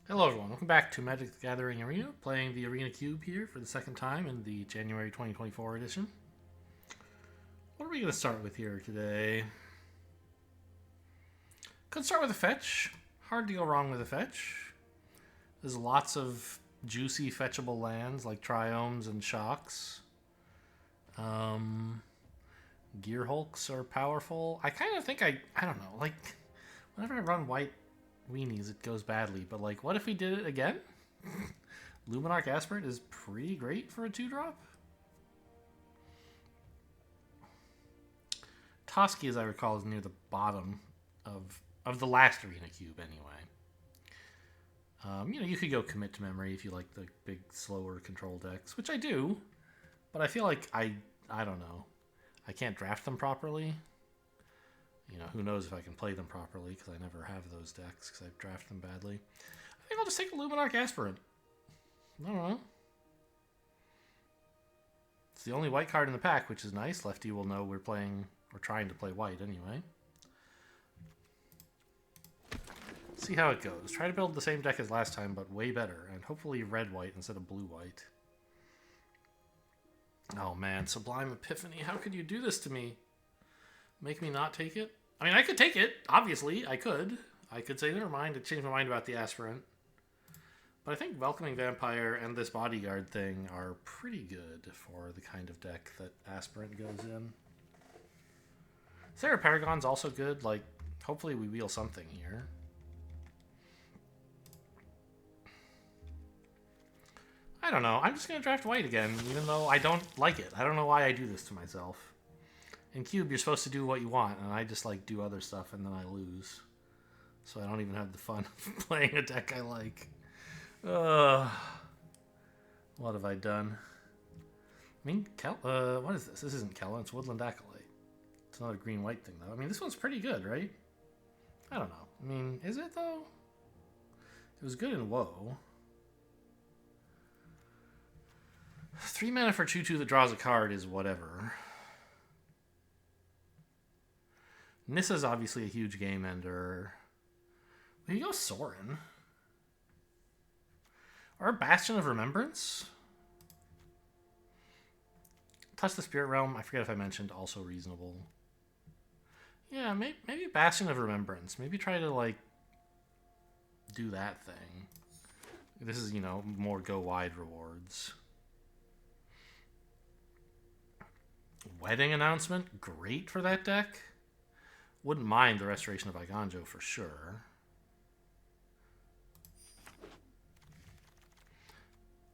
Hello everyone, welcome back to Magic the Gathering Arena, playing the Arena Cube here for the second time in the January 2024 edition. What are we going to start with here today? Could start with a fetch. Hard to go wrong with a fetch. There's lots of juicy fetchable lands like Triomes and Shocks. Gear Hulks are powerful. I kind of think I don't know, like, whenever I run white weenies, it goes badly. But, like, what if we did it again? Luminarch Aspirant is pretty great for a 2-drop. Toski, as I recall, is near the bottom of the last Arena Cube, anyway. You could go Commit to Memory if you like the big, slower control decks, which I do. But I feel like I don't know. I can't draft them properly. Who knows if I can play them properly because I never have those decks because I draft them badly. I think I'll just take a Luminarch Aspirant. I don't know. It's the only white card in the pack, which is nice. Lefty will know we're trying to play white anyway. See how it goes. Try to build the same deck as last time, but way better. And hopefully red-white instead of blue-white. Oh man, Sublime Epiphany. How could you do this to me? Make me not take it? I mean, I could take it. Obviously, I could. I could say, never mind. I changed my mind about the Aspirant. But I think Welcoming Vampire and this Bodyguard thing are pretty good for the kind of deck that Aspirant goes in. Sarah Paragon's also good. Like, hopefully we wheel something here. I don't know. I'm just going to draft white again, even though I don't like it. I don't know why I do this to myself. In Cube, you're supposed to do what you want, and I just, like, do other stuff, and then I lose. So I don't even have the fun of playing a deck I like. What have I done? I mean, what is this? This isn't Kellen, it's Woodland Acolyte. It's another green-white thing, though. I mean, this one's pretty good, right? I don't know. I mean, is it, though? It was good in Woe. 3 mana for 2/2 that draws a card is whatever. Nissa's obviously a huge game ender. Will you go Sorin? Or Bastion of Remembrance? Touch the Spirit Realm, I forget if I mentioned, also reasonable. Yeah, maybe Bastion of Remembrance. Maybe try to, like, do that thing. This is, more go wide rewards. Wedding Announcement, great for that deck. Wouldn't mind the Restoration of Iganjo for sure.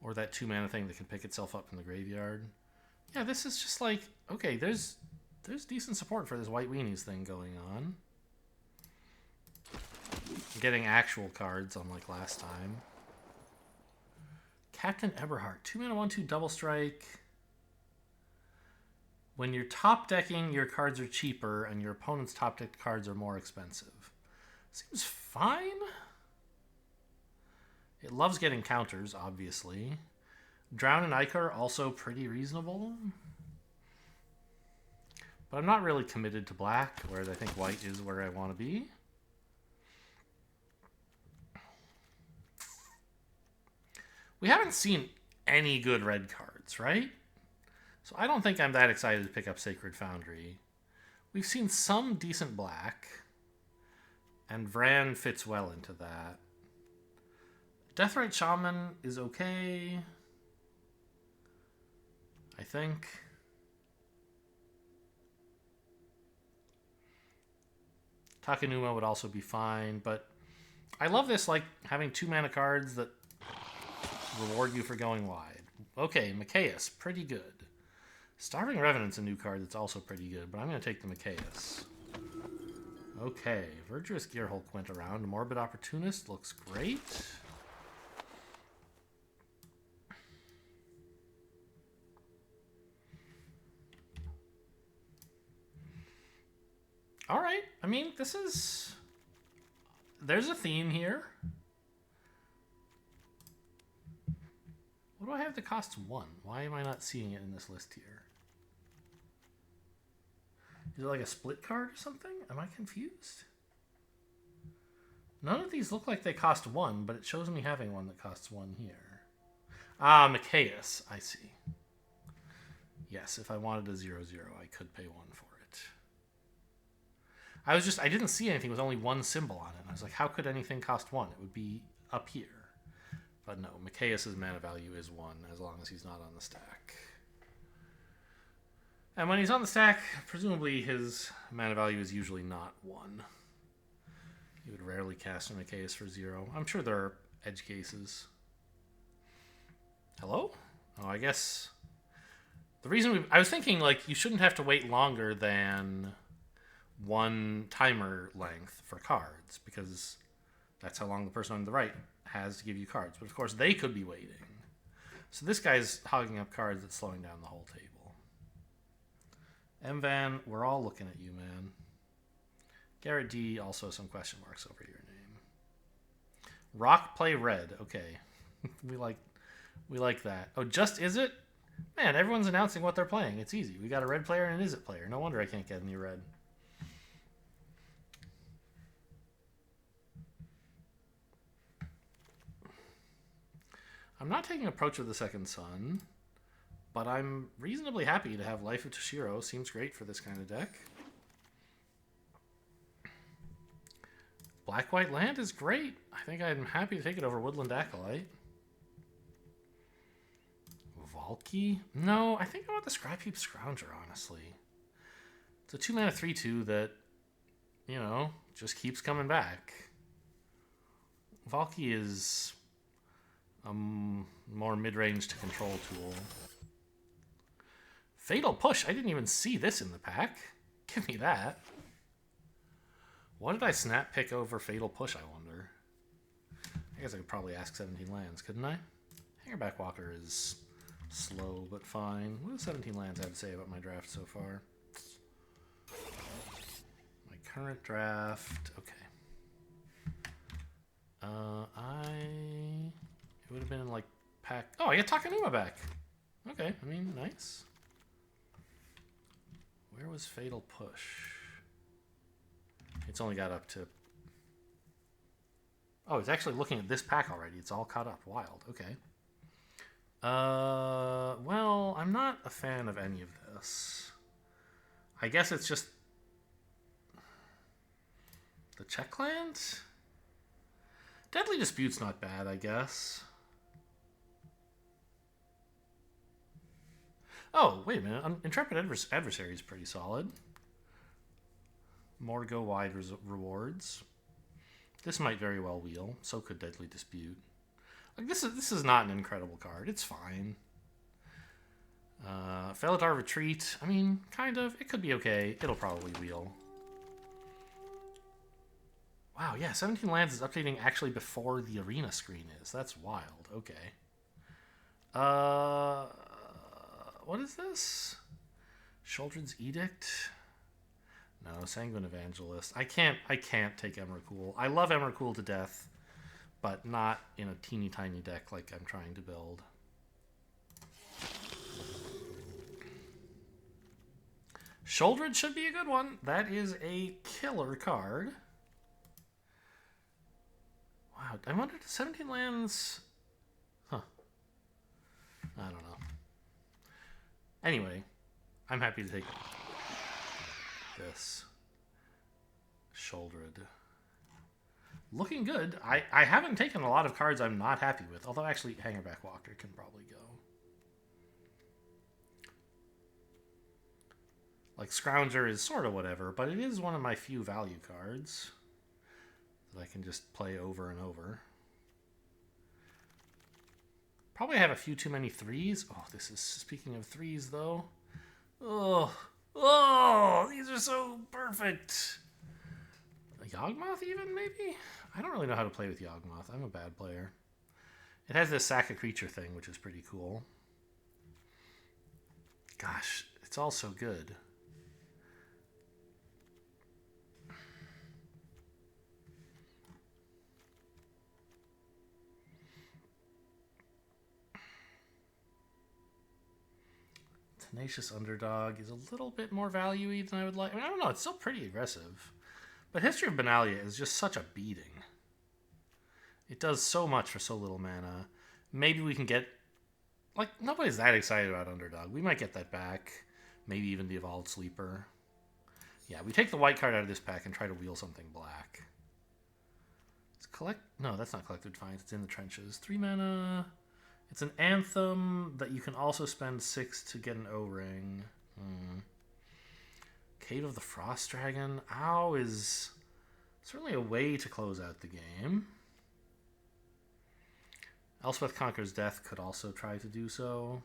Or that 2-mana thing that can pick itself up from the graveyard. Yeah, this is just like, okay, there's decent support for this White Weenies thing going on. Getting actual cards unlike last time. Captain Eberhard, 2-mana 1/2 double strike. When you're top decking, your cards are cheaper, and your opponent's top decked cards are more expensive. Seems fine. It loves getting counters, obviously. Drown and Ichor, also pretty reasonable. But I'm not really committed to black, whereas I think white is where I want to be. We haven't seen any good red cards, right? So I don't think I'm that excited to pick up Sacred Foundry. We've seen some decent black, and Vran fits well into that. Deathrite Shaman is okay, I think. Takenuma would also be fine, but I love this, like, having 2-mana cards that reward you for going wide. Okay, Mikaeus, pretty good. Starving Revenant's a new card that's also pretty good, but I'm going to take the Mikaeus. Okay, Verdurous Gearhulk went around. Morbid Opportunist looks great. Alright, I mean, there's a theme here. What do I have that costs 1? Why am I not seeing it in this list here? Is it like a split card or something? Am I confused? None of these look like they cost 1, but it shows me having one that costs 1 here. Ah, Mikaeus. I see. Yes, if I wanted a 0/0, I could pay 1 for it. I didn't see anything with only 1 symbol on it. I was like, how could anything cost 1? It would be up here. But no, Mikaeus' mana value is 1 as long as he's not on the stack. And when he's on the stack, presumably his mana value is usually not 1. You would rarely cast a Mikaeus for 0. I'm sure there are edge cases. Hello? Oh, I guess... The reason I was thinking, like, you shouldn't have to wait longer than 1 timer length for cards, because that's how long the person on the right has to give you cards. But, of course, they could be waiting. So this guy's hogging up cards that's slowing down the whole table. Mvan, we're all looking at you, man. Garrett D, also some question marks over your name. Rock play red. Okay. we like that. Oh, just is it? Man, everyone's announcing what they're playing. It's easy. We got a red player and an is it player. No wonder I can't get any red. I'm not taking Approach of the Second Sun, but I'm reasonably happy to have Life of Toshiro. Seems great for this kind of deck. Black-White Land is great. I think I'm happy to take it over Woodland Acolyte. Valky? No, I think I want the Scrypeep Scrounger, honestly. It's a 2-mana 3/2 that, you know, just keeps coming back. Valky is a more mid-range to control tool. Fatal Push. I didn't even see this in the pack. Give me that. What did I snap pick over Fatal Push, I wonder? I guess I could probably ask 17 lands, couldn't I? Hangerback Walker is slow, but fine. What do 17 lands have to say about my draft so far? My current draft... Okay. It would have been in, like, pack... Oh, I get Takenuma back! Okay, I mean, nice. Where was Fatal Push? It's only got up to... Oh, it's actually looking at this pack already. It's all caught up. Wild. Okay. Well, I'm not a fan of any of this. I guess it's just... The Checkland? Deadly Dispute's not bad, I guess. Oh, wait a minute. Intrepid Adversary is pretty solid. More go wide rewards. This might very well wheel. So could Deadly Dispute. Like this is not an incredible card. It's fine. Felidar Retreat. I mean, kind of. It could be okay. It'll probably wheel. Wow, yeah, 17 lands is updating actually before the arena screen is. That's wild. Okay. What is this? Sheoldred's Edict? No, Sanguine Evangelist. I can't take Emrakul. I love Emrakul to death, but not in a teeny tiny deck like I'm trying to build. Sheoldred should be a good one. That is a killer card. Wow, I wonder if 17 lands... Huh. I don't know. Anyway, I'm happy to take this. Sheoldred. Looking good. I haven't taken a lot of cards I'm not happy with, although actually Hangerback Walker can probably go. Like Scrounger is sort of whatever, but it is one of my few value cards that I can just play over and over. Probably have a few too many threes. Oh, this is, speaking of threes though. Oh, these are so perfect. A Yawgmoth even, maybe? I don't really know how to play with Yawgmoth. I'm a bad player. It has this sack a creature thing, which is pretty cool. Gosh, it's all so good. Tenacious Underdog is a little bit more value-y than I would like. I mean, I don't know. It's still pretty aggressive. But History of Benalia is just such a beating. It does so much for so little mana. Maybe we can get... Like, nobody's that excited about Underdog. We might get that back. Maybe even the Evolved Sleeper. Yeah, we take the white card out of this pack and try to wheel something black. It's collect... No, that's not Collected Defiance. It's in the trenches. 3 mana... It's an Anthem that you can also spend 6 to get an O-Ring. Cave of the Frost Dragon. Ow is certainly a way to close out the game. Elspeth Conquers Death could also try to do so.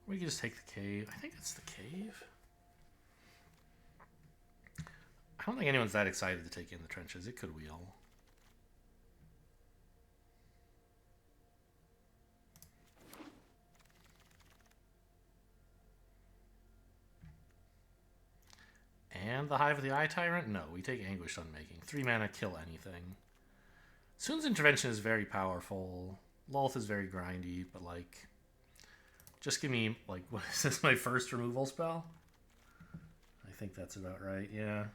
We could just take the cave. I think it's the cave. I don't think anyone's that excited to take in the trenches. It could wheel. And the Hive of the Eye Tyrant? No, we take Anguished Unmaking. 3 mana, kill anything. Soon's Intervention is very powerful. Lolth is very grindy, but like... Just give me, like, what is this, my first removal spell? I think that's about right, yeah.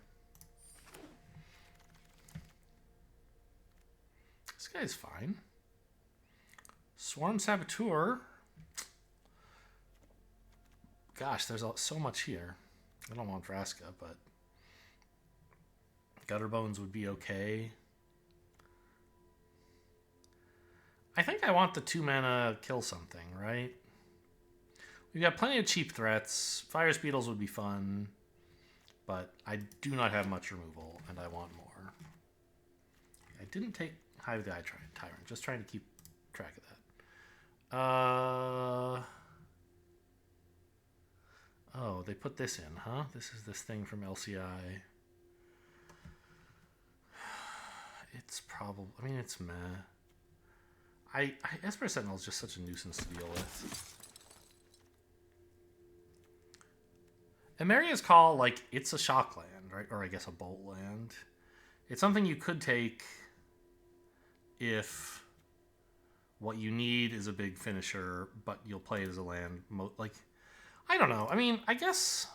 This guy's fine. Swarm Saboteur. Gosh, there's so much here. I don't want Vraska, but Gutterbones would be okay. I think I want the 2 mana kill something, right? We've got plenty of cheap threats. Fire Beetles would be fun, but I do not have much removal, and I want more. I didn't take Hive of the Eye Tyrant, just trying to keep track of that. Oh, they put this in, huh? This is this thing from LCI. It's probably... I mean, it's meh. Esper Sentinel is just such a nuisance to deal with. Emeria's Call, like, it's a shock land, right? Or I guess a bolt land. It's something you could take if what you need is a big finisher, but you'll play it as a land. Like... I don't know. I mean, I guess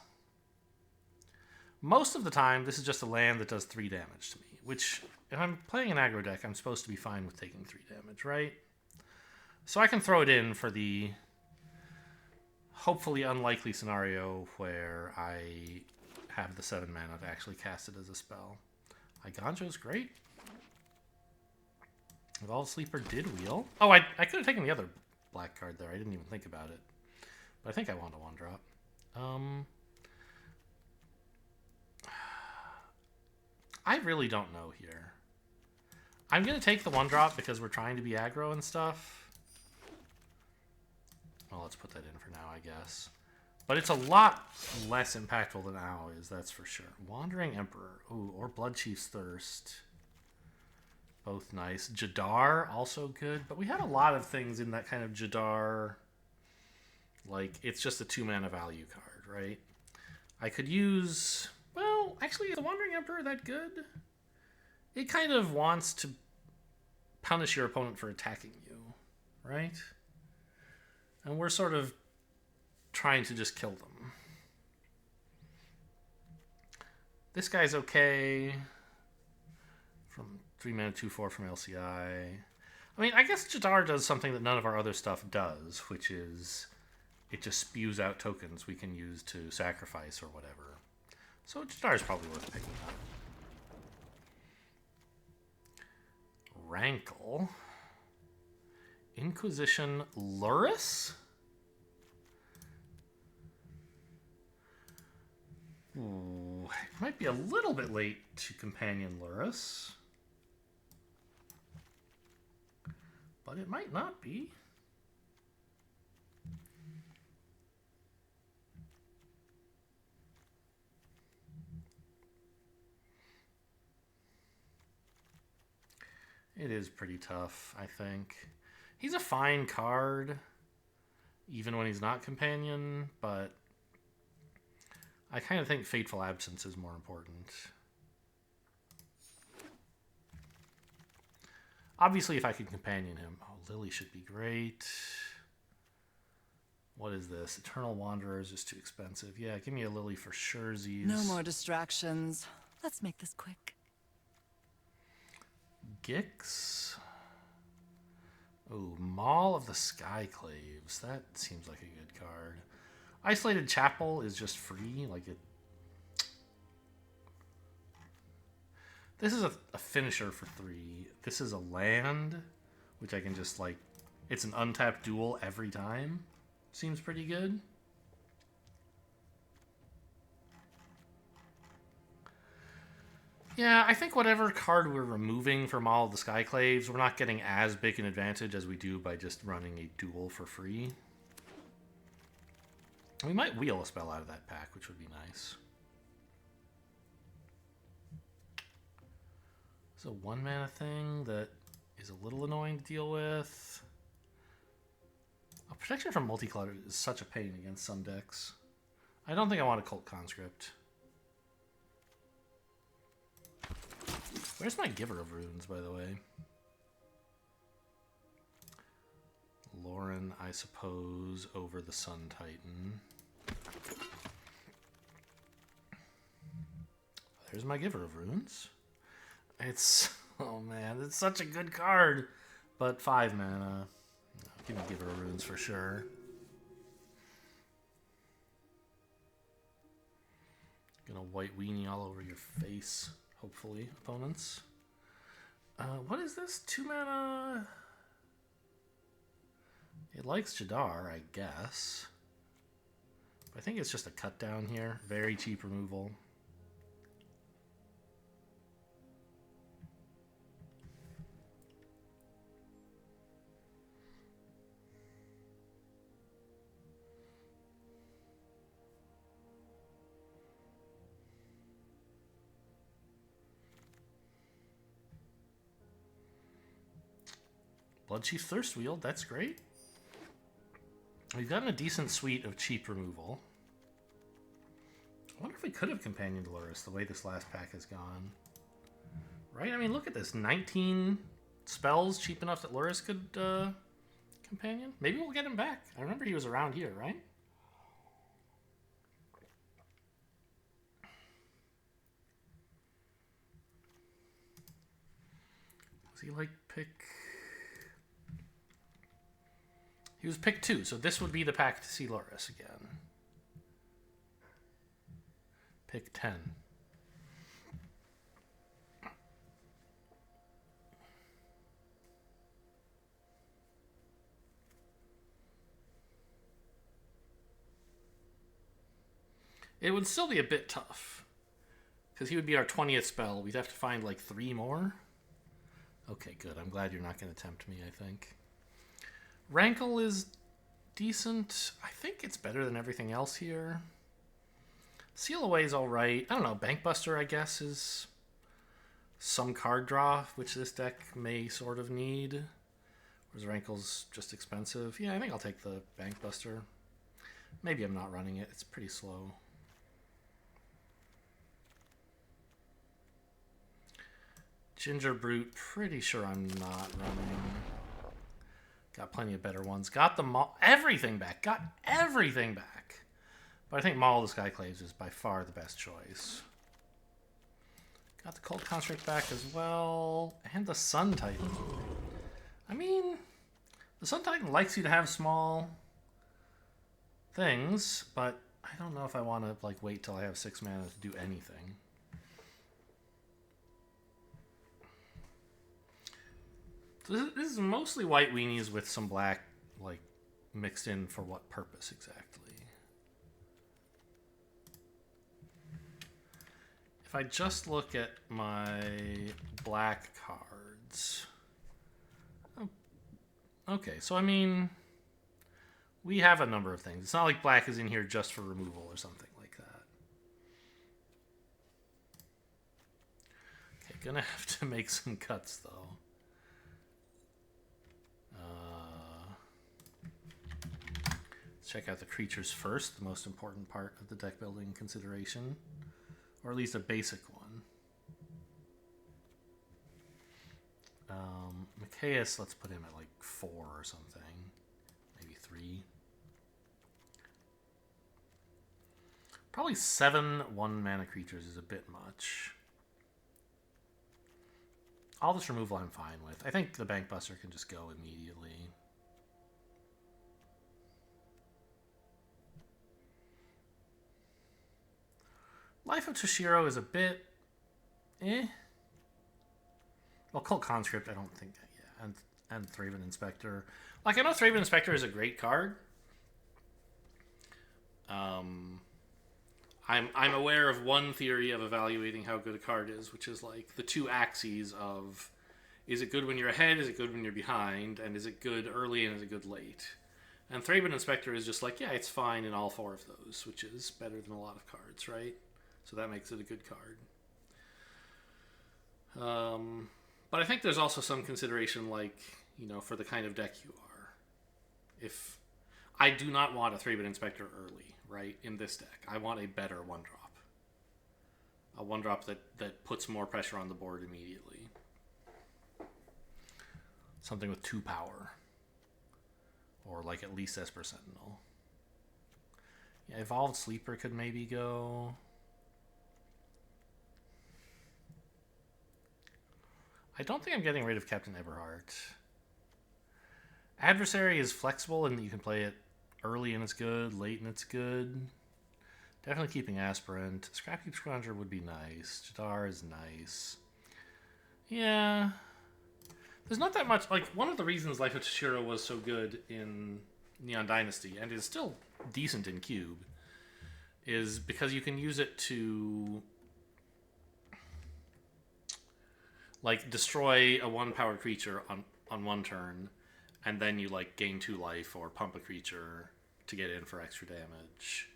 most of the time this is just a land that does 3 damage to me, which if I'm playing an aggro deck, I'm supposed to be fine with taking 3 damage, right? So I can throw it in for the hopefully unlikely scenario where I have the 7 mana to actually cast it as a spell. Iganjo's great. Evolved Sleeper did wheel. Oh, I could have taken the other black card there. I didn't even think about it. But I think I want a 1-drop. I really don't know here. I'm going to take the 1-drop because we're trying to be aggro and stuff. Well, let's put that in for now, I guess. But it's a lot less impactful than Owl is, that's for sure. Wandering Emperor. Ooh, or Bloodchief's Thirst. Both nice. Jadar, also good. But we had a lot of things in that kind of Jadar... Like, it's just a 2 mana value card, right? I could use... Well, actually, is the Wandering Emperor that good? It kind of wants to punish your opponent for attacking you, right? And we're sort of trying to just kill them. This guy's okay. From 3 mana, 2/4 from LCI. I mean, I guess Jadar does something that none of our other stuff does, which is... It just spews out tokens we can use to sacrifice or whatever. So Jadar is probably worth picking up. Rankle. Inquisition Lurrus? Ooh, it might be a little bit late to Companion Lurrus. But it might not be. It is pretty tough, I think. He's a fine card, even when he's not Companion, but I kind of think Fateful Absence is more important. Obviously, if I could Companion him... Oh, Lily should be great. What is this? Eternal Wanderer is just too expensive. Yeah, give me a Lily for surezies. No more distractions. Let's make this quick. Gix. Oh, Maul of the Skyclaves. That seems like a good card. Isolated Chapel is just free. Like it. This is a finisher for 3. This is a land, which I can just like. It's an untapped duel every time. Seems pretty good. Yeah, I think whatever card we're removing from all of the Skyclaves, we're not getting as big an advantage as we do by just running a duel for free. We might wheel a spell out of that pack, which would be nice. It's a 1-mana thing that is a little annoying to deal with. A protection from multicolored is such a pain against some decks. I don't think I want a Cult Conscript. Where's my Giver of Runes, by the way? Lauren, I suppose, over the Sun Titan. There's my Giver of Runes. It's... Oh, man. It's such a good card. But 5 mana. No, give me Giver of Runes for sure. Gonna white weenie all over your face. Hopefully, opponents. What is this? 2 mana... It likes Jadar, I guess. I think it's just a cut down here. Very cheap removal. Bloodchief Thirstwheel, that's great. We've gotten a decent suite of cheap removal. I wonder if we could have Companioned Lurrus the way this last pack has gone. Right? I mean, look at this. 19 spells cheap enough that Lurrus could companion. Maybe we'll get him back. I remember he was around here, right? Was he like pick... He was pick 2, so this would be the pack to see Lurrus again. Pick 10. It would still be a bit tough. Because he would be our 20th spell. We'd have to find like 3 more. Okay, good. I'm glad you're not going to tempt me, I think. Rankle is decent. I think it's better than everything else here. Seal Away is alright. I don't know. Bankbuster, I guess, is some card draw, which this deck may sort of need. Whereas Rankle's just expensive. Yeah, I think I'll take the Bankbuster. Maybe I'm not running it. It's pretty slow. Ginger Brute, pretty sure I'm not running. Got plenty of better ones. Got the everything back. Got everything back. But I think Maul of the Skyclaves is by far the best choice. Got the Cult Construct back as well. And the Sun Titan. I mean, the Sun Titan likes you to have small things, but I don't know if I want to like wait till I have 6 mana to do anything. So this is mostly white weenies with some black, like, mixed in for what purpose exactly? If I just look at my black cards... Oh, okay, so I mean... We have a number of things. It's not like black is in here just for removal or something like that. Okay, gonna have to make some cuts, though. Check out the creatures first, the most important part of the deck building consideration. Or at least a basic one. Mikaeus, let's put him at like 4 or something. Maybe 3. Probably 7 1-mana creatures is a bit much. all this removal I'm fine with. I think the Bank Buster can just go immediately. Life of Toshiro is a bit... eh. Well, Cult Conscript, I don't think... yeah, and Thraben Inspector. Like, I know Thraben Inspector is a great card. I'm aware of one theory of evaluating how good a card is, which is like the two axes of, is it good when you're ahead, is it good when you're behind, and is it good early and is it good late? And Thraben Inspector is just like, yeah, it's fine in all four of those, which is better than a lot of cards, right? So that makes it a good card. But I think there's also some consideration, like, you know, for the kind of deck you are. If I do not want a Thraben Inspector early, right, in this deck. I want a better 1-drop. A 1-drop that puts more pressure on the board immediately. Something with 2 power. Or, like, at least Esper Sentinel. Yeah, Evolved Sleeper could maybe go. I don't think I'm getting rid of Captain Eberhardt. Adversary is flexible and you can play it early and it's good, late and it's good. Definitely keeping Aspirant. Scrapheap Scrounger would be nice. Jadar is nice. Yeah. There's not that much. Like, one of the reasons Life of Toshiro was so good in Neon Dynasty, and is still decent in Cube, is because you can use it to, like, destroy a 1-power creature on one turn, and then you, like, gain 2 life or pump a creature to get in for extra damage.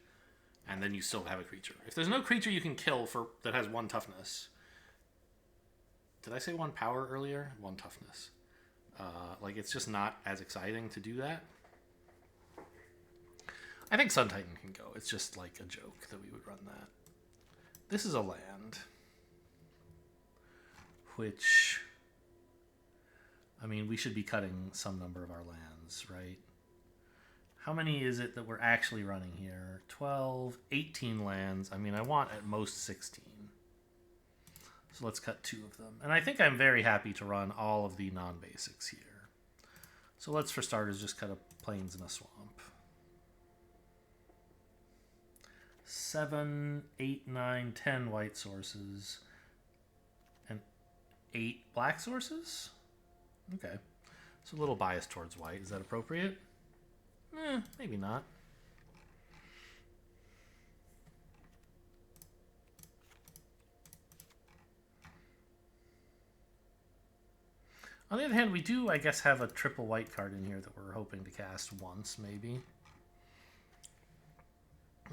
And then you still have a creature. If there's no creature you can kill that has 1 toughness... Did I say 1 power earlier? 1 toughness. Like, it's just not as exciting to do that. I think Sun Titan can go. It's just, like, a joke that we would run that. This is a land. Which... I mean, we should be cutting some number of our lands, right? How many is it that we're actually running here? 12, 18 lands. I mean, I want at most 16. So let's cut 2 of them. And I think I'm very happy to run all of the non-basics here. So let's, for starters, just cut a plains and a swamp. 7, 8, 9, 10 white sources. And 8 black sources? Okay. So a little biased towards white. Is that appropriate? Maybe not. On the other hand, we do, I guess, have a triple white card in here that we're hoping to cast once, maybe.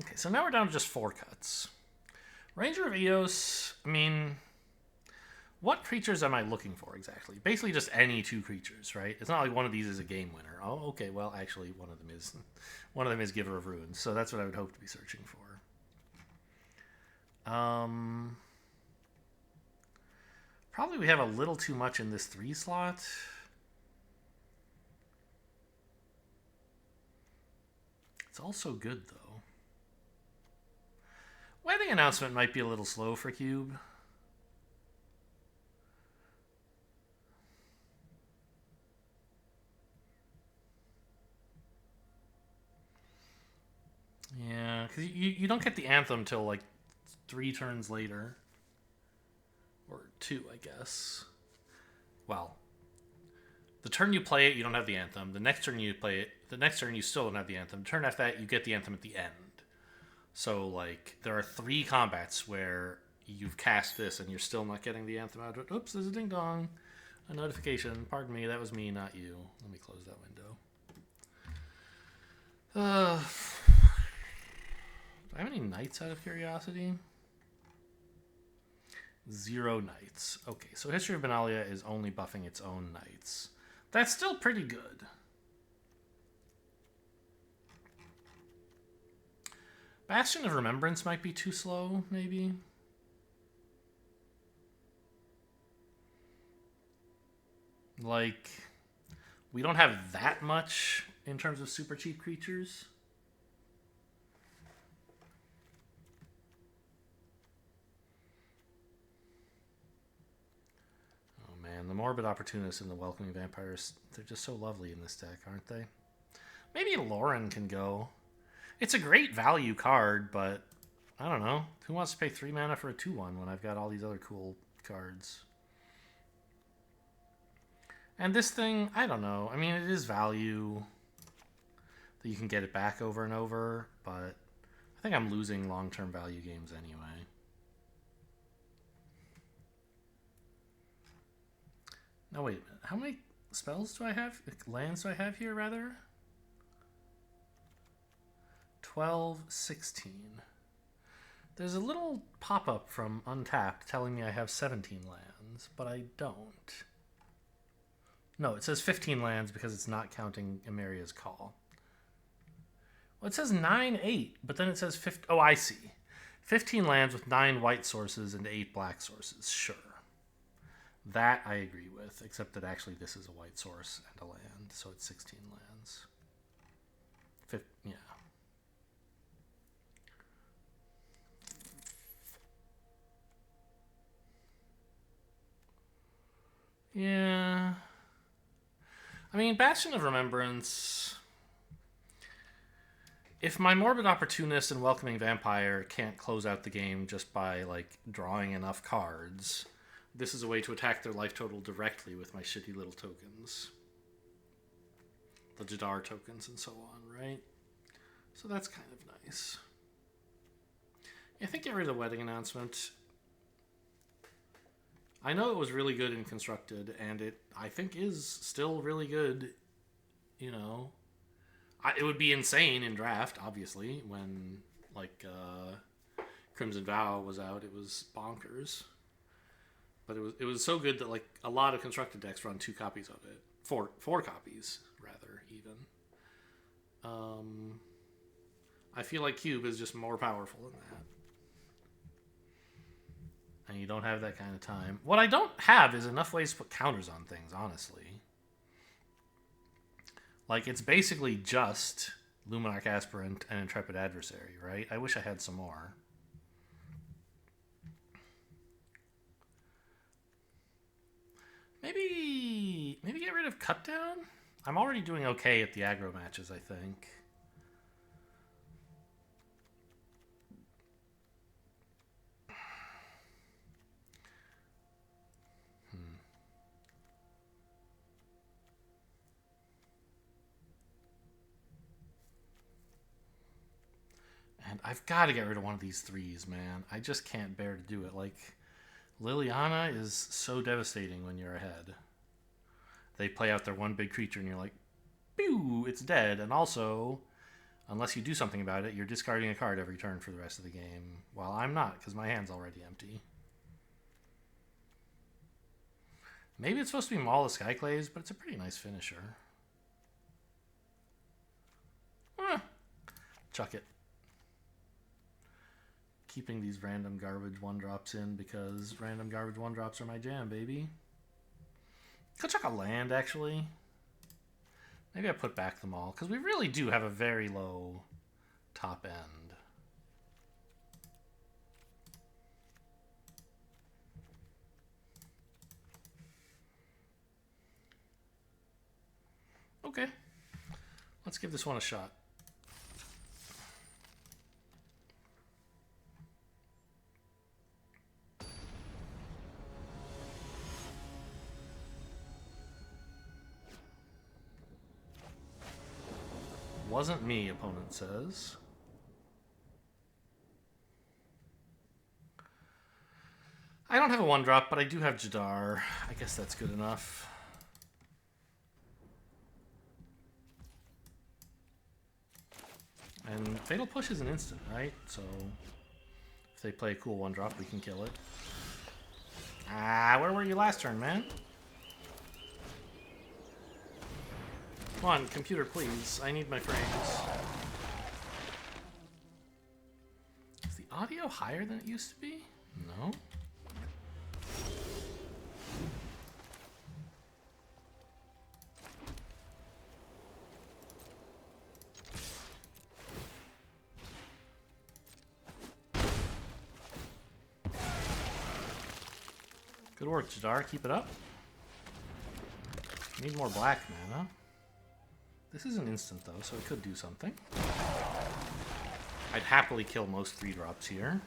Okay, so now we're down to just 4 cuts. Ranger of Eos, I mean... What creatures am I looking for exactly? Basically just any 2 creatures, right? It's not like one of these is a game winner. Oh, okay, well, actually, one of them is Giver of Runes, so that's what I would hope to be searching for. Probably we have a little too much in this 3 slot. It's also good, though. Wedding Announcement might be a little slow for Cube. Yeah, because you don't get the Anthem till like 3 turns later. Or 2, I guess. Well, the turn you play it, you don't have the Anthem. The next turn you play it, the next turn you still don't have the Anthem. The turn after that, you get the Anthem at the end. So, like, there are 3 combats where you've cast this and you're still not getting the Anthem out of it. Oops, there's a ding-dong. A notification. Pardon me, that was me, not you. Let me close that window. Do I have any knights out of curiosity? 0 knights. Okay, so History of Benalia is only buffing its own knights. That's still pretty good. Bastion of Remembrance might be too slow, maybe. Like, we don't have that much in terms of super cheap creatures. Man, the Morbid Opportunist and the Welcoming Vampires, they're just so lovely in this deck, aren't they? Maybe Lauren can go. It's a great value card, but I don't know. Who wants to pay 3 mana for a 2/1 when I've got all these other cool cards? And this thing, I don't know. I mean, it is value that you can get it back over and over, but I think I'm losing long-term value games anyway. No, wait a minute. How many spells do I have? Lands do I have here, rather? 12, 16. There's a little pop-up from Untapped telling me I have 17 lands, but I don't. No, it says 15 lands because it's not counting Emeria's Call. Well, it says 9, 8, but then it says 15. Oh, I see. 15 lands with 9 white sources and 8 black sources. Sure. That I agree with, except that actually this is a white source and a land, so it's 16 lands. Yeah. Yeah. I mean, Bastion of Remembrance... If my Morbid Opportunist and Welcoming Vampire can't close out the game just by, like, drawing enough cards, this is a way to attack their life total directly with my shitty little tokens. The Jadar tokens and so on, right? So that's kind of nice. Yeah, I think get rid of the Wedding Announcement. I know it was really good in Constructed, and it, I think, is still really good, you know. It would be insane in Draft, obviously, when, like, Crimson Vow was out. It was bonkers. But it was so good that, like, a lot of Constructed decks run 2 copies of it. Four copies, rather, even. I feel like Cube is just more powerful than that. And you don't have that kind of time. What I don't have is enough ways to put counters on things, honestly. Like, it's basically just Luminarch Aspirant and Intrepid Adversary, right? I wish I had some more. Maybe get rid of Cut Down? I'm already doing okay at the aggro matches, I think. And I've got to get rid of one of these 3s, man. I just can't bear to do it. Like, Liliana is so devastating when you're ahead. They play out their one big creature and you're like, pew, it's dead. And also, unless you do something about it, you're discarding a card every turn for the rest of the game. While I'm not, because my hand's already empty. Maybe it's supposed to be Maul of Skyclays, but it's a pretty nice finisher. Chuck it. Keeping these random garbage 1-drops in because random garbage 1-drops are my jam, baby. Could chuck a land, actually. Maybe I put back the Maul, because we really do have a very low top end. Okay. Let's give this one a shot. Wasn't me, opponent says. I don't have a 1-drop, but I do have Jadar. I guess that's good enough. And Fatal Push is an instant, right? So if they play a cool 1-drop, we can kill it. Ah, where were you last turn, man? Come on, computer, please. I need my frames. Is the audio higher than it used to be? No. Good work, Jadar. Keep it up. Need more black mana. This is an instant, though, so it could do something. I'd happily kill most 3-drops here,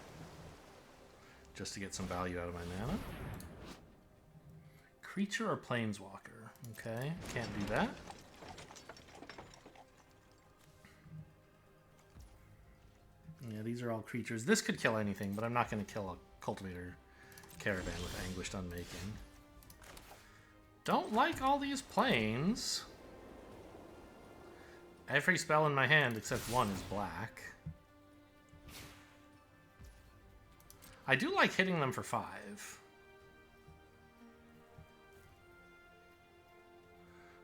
just to get some value out of my mana. Creature or Planeswalker? Okay, can't do that. Yeah, these are all creatures. This could kill anything, but I'm not going to kill a Cultivator Caravan with Anguished Unmaking. Don't like all these planes. Every spell in my hand except one is black. I do like hitting them for 5.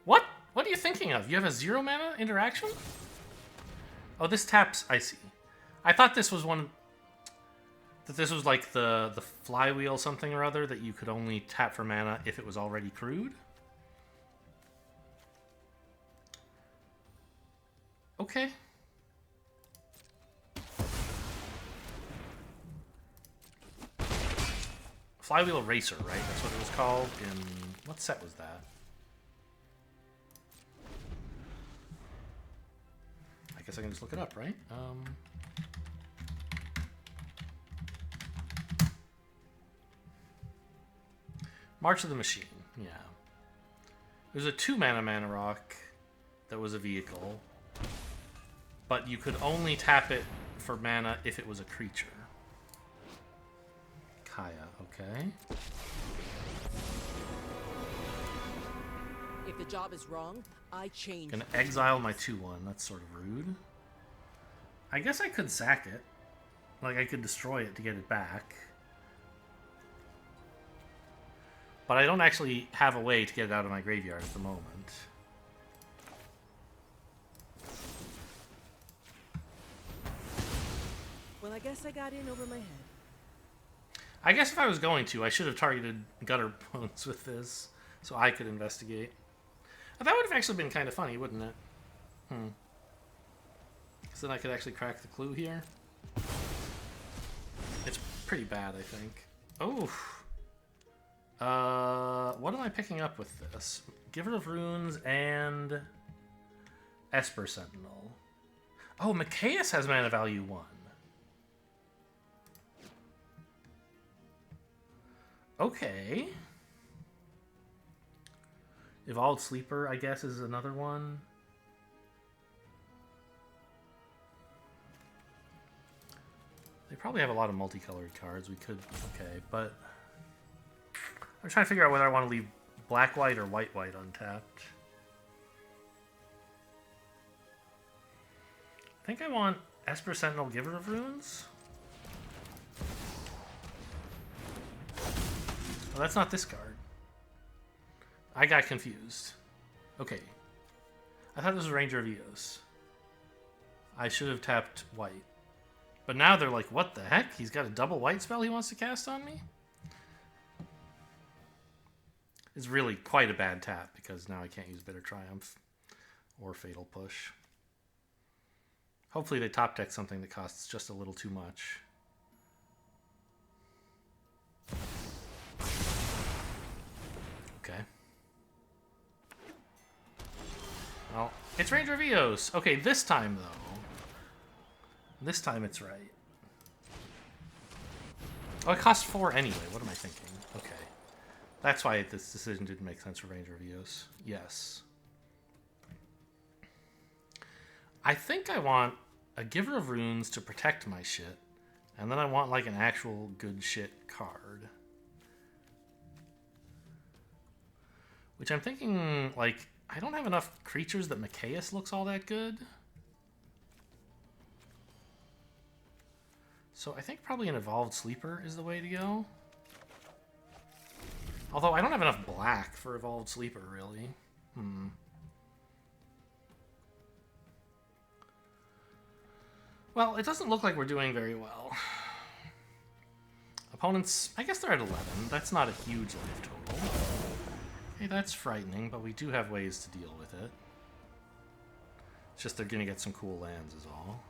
What? What are you thinking of? You have a 0 mana interaction? Oh, this taps... I see. I thought this was one... That this was like the flywheel something or other, that you could only tap for mana if it was already crewed. Okay. Flywheel Racer, right? That's what it was called in... What set was that? I guess I can just look it up, right? March of the Machine, yeah. It was a 2-mana rock that was a vehicle, but you could only tap it for mana if it was a creature. Kaya, okay. If the job is wrong, I change. Gonna exile my 2/1. That's sort of rude. I guess I could sack it. Like, I could destroy it to get it back. But I don't actually have a way to get it out of my graveyard at the moment. Well, I guess I got in over my head. I guess if I was going to, I should have targeted Gutter Bones with this, so I could investigate. That would have actually been kind of funny, wouldn't it? So then I could actually crack the clue here. It's pretty bad, I think. Oh. What am I picking up with this? Giver of Runes and Esper Sentinel. Oh, Mikaeus has mana value 1. Okay. Evolved Sleeper, I guess, is another one. They probably have a lot of multicolored cards. We could... Okay, but... I'm trying to figure out whether I want to leave black-white or white-white untapped. I think I want Esper Sentinel, Giver of Runes. Oh, that's not this card. I got confused. Okay. I thought this was Ranger of Eos. I should have tapped white. But now they're like, what the heck? He's got a double white spell he wants to cast on me? It's really quite a bad tap, because now I can't use Bitter Triumph or Fatal Push. Hopefully they top deck something that costs just a little too much. Okay. Well, it's Ranger of Eos. Okay, this time, though. This time it's right. Oh, it costs 4 anyway. What am I thinking? Okay. That's why this decision didn't make sense for Ranger of Eos. Yes. I think I want a Giver of Runes to protect my shit, and then I want, like, an actual good shit card. Which I'm thinking, like, I don't have enough creatures that Mikaeus looks all that good. So I think probably an Evolved Sleeper is the way to go. Although I don't have enough black for Evolved Sleeper, really. Well, it doesn't look like we're doing very well. Opponents, I guess they're at 11. That's not a huge life total. Okay, that's frightening, but we do have ways to deal with it. It's just they're going to get some cool lands is all.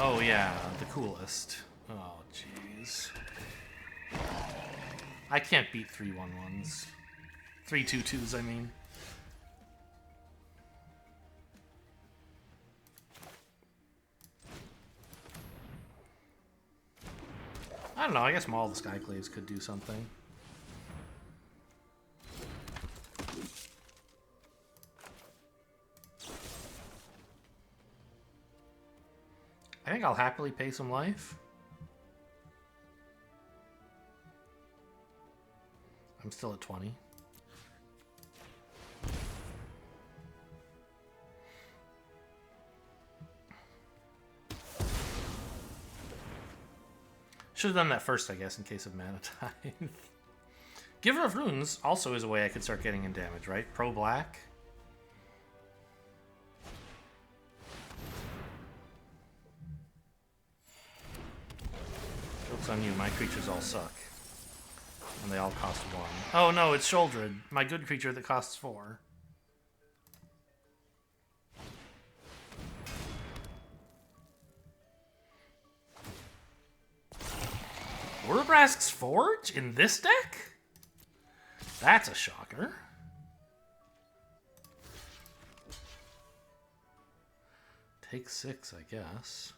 Oh yeah, the coolest. Oh, jeez. I can't beat 3-1-1s. 3-2-2s, I mean. I don't know, I guess Maul of the Skyclaves could do something. I think I'll happily pay some life. I'm still at 20. Should have done that first, I guess, in case of mana time. Giver of Runes also is a way I could start getting in damage, right? Pro black. Joke's on you, my creatures all suck. And they all cost 1. Oh no, it's Sholdred, my good creature that costs 4. Urabrask's Forge in this deck? That's a shocker. Take 6, I guess.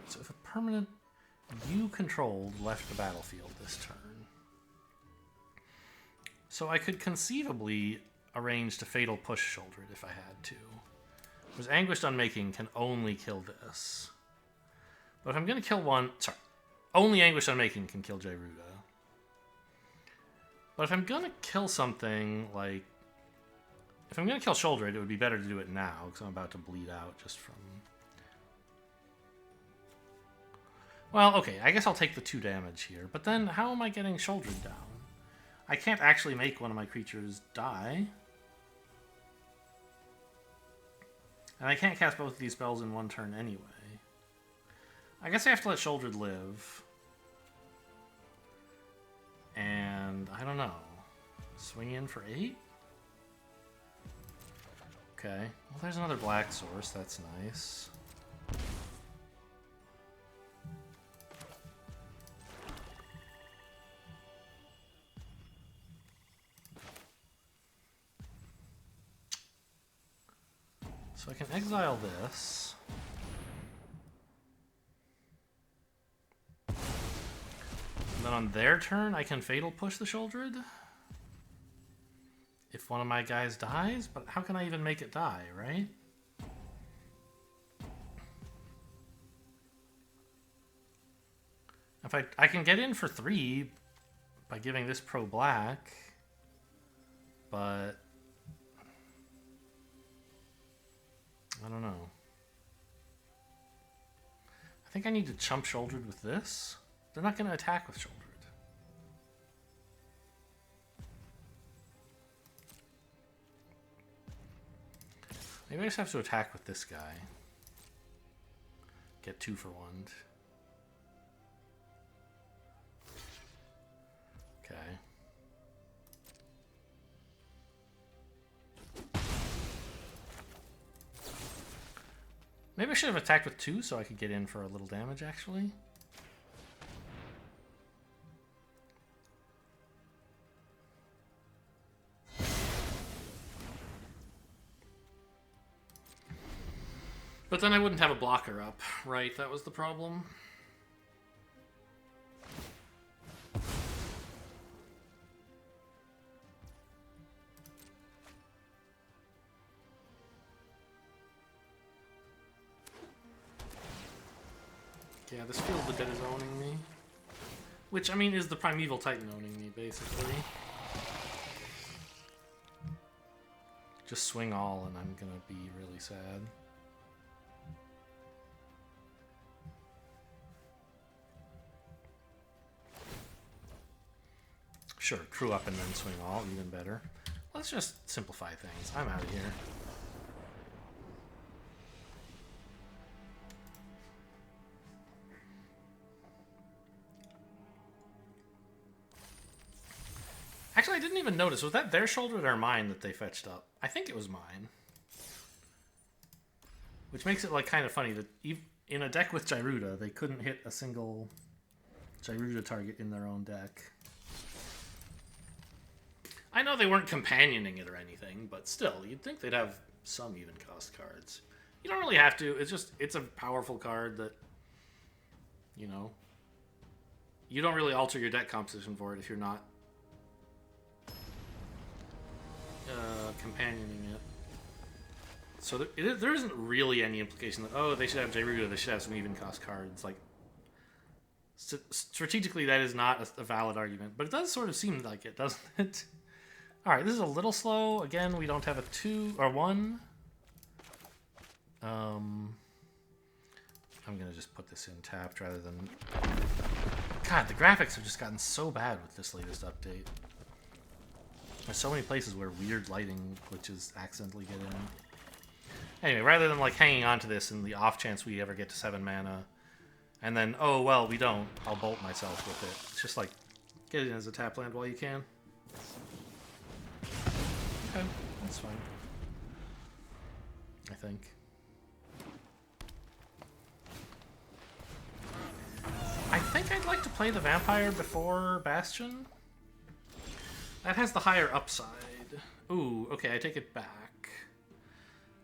So if a permanent you controlled left the battlefield this turn. So I could conceivably arrange to Fatal Push Shoulder it if I had to. Because Anguished Unmaking can only kill this. But if I'm going to kill one... Sorry. Only Anguished Unmaking can kill Jayruga. But if I'm going to kill something like... If I'm going to kill Shoulder it would be better to do it now. Because I'm about to bleed out just from... Well, okay. I guess I'll take the 2 damage here. But then how am I getting Shouldered down? I can't actually make one of my creatures die. And I can't cast both of these spells in one turn anyway. I guess I have to let Shouldered live. And I don't know. Swing in for 8? Okay. Well, there's another black source. That's nice. So I can exile this. And then on their turn, I can Fatal Push the Shouldered. If one of my guys dies, but how can I even make it die, right? If I can get in for 3 by giving this pro black, but I don't know. I think I need to chump Shouldered with this. They're not going to attack with Shouldered. Maybe I just have to attack with this guy. Get 2 for 1. Okay. Maybe I should have attacked with 2 so I could get in for a little damage, actually. But then I wouldn't have a blocker up, right? That was the problem. Yeah, this Field of the Dead is owning me. Which, I mean, is the Primeval Titan owning me, basically. Just swing all and I'm gonna be really sad. Sure, crew up and then swing all, even better. Let's just simplify things. I'm out of here. Actually, I didn't even notice. Was that their Shouldered or mine that they fetched up? I think it was mine. Which makes it like kind of funny that in a deck with Gyruda, they couldn't hit a single Gyruda target in their own deck. I know they weren't companioning it or anything, but still, you'd think they'd have some even cost cards. You don't really have to. It's a powerful card that, you know, you don't really alter your deck composition for it if you're not companioning it. So there isn't really any implication that, oh, they should have Gyruda, they should have some even cost cards. Like, strategically, that is not a valid argument, but it does sort of seem like it, doesn't it? All right, this is a little slow. Again, we don't have a 2 or 1. I'm gonna just put this in tapped rather than. God, the graphics have just gotten so bad with this latest update. There's so many places where weird lighting glitches accidentally get in. Anyway, rather than like hanging on to this in the off chance we ever get to 7 mana, and then, oh well, we don't, I'll bolt myself with it. It's just like, get it in as a tap land while you can. Okay, that's fine. I think. I think I'd like to play the Vampire before Bastion. That has the higher upside. Ooh, okay, I take it back.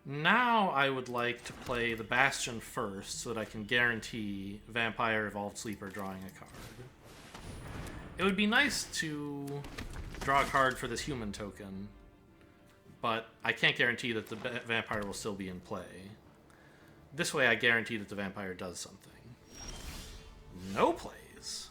Now I would like to play the Bastion first so that I can guarantee Vampire Evolved Sleeper drawing a card. It would be nice to draw a card for this human token, but I can't guarantee that the Vampire will still be in play. This way I guarantee that the Vampire does something. No plays.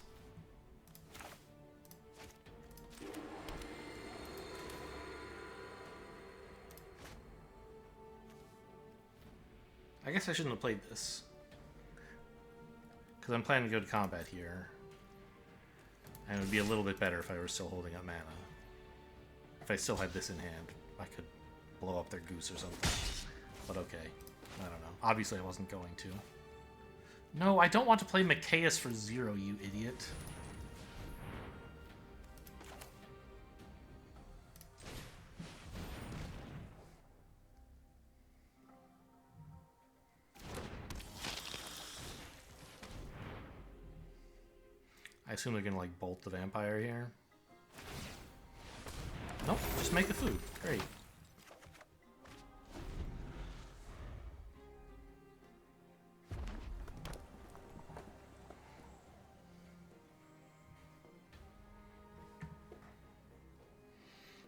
I guess I shouldn't have played this, because I'm planning to go to combat here, and it would be a little bit better if I were still holding up mana. If I still had this in hand, I could blow up their goose or something. But okay, I don't know. Obviously I wasn't going to. No, I don't want to play Mikaeus for 0, you idiot. I assume they're gonna like bolt the Vampire here. Nope, just make the food. Great.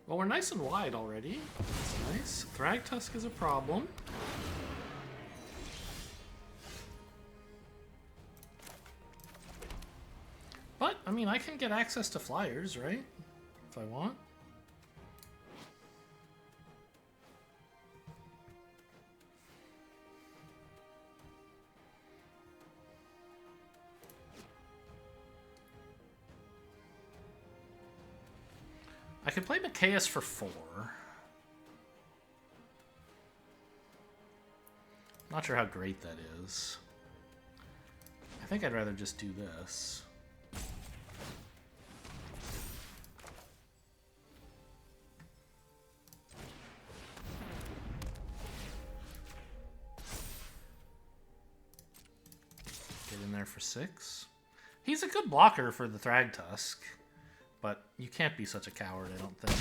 Well, we're nice and wide already. That's nice. Thragtusk is a problem. But, I mean, I can get access to flyers, right? If I want. I could play Mikaeus for 4. Not sure how great that is. I think I'd rather just do this. Get in there for 6. He's a good blocker for the Thragtusk. But you can't be such a coward, I don't think.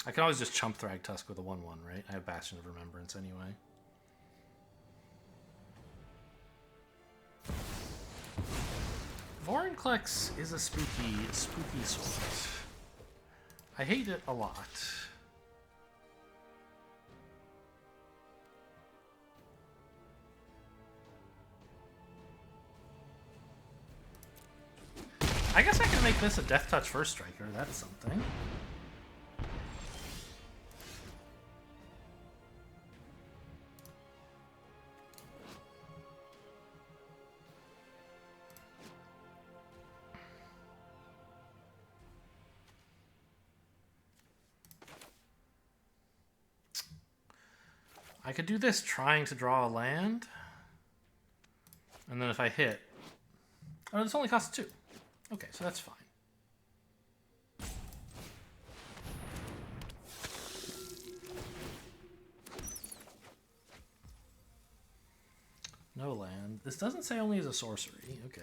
I can always just chump Thragtusk with a 1/1, right? I have Bastion of Remembrance anyway. Vorinclex is a spooky sort. I hate it a lot. I guess I can make this a Death Touch First Striker. That's something. I could do this trying to draw a land. And then if I hit... Oh, this only costs 2. Okay, so that's fine. No land. This doesn't say only as a sorcery. Okay.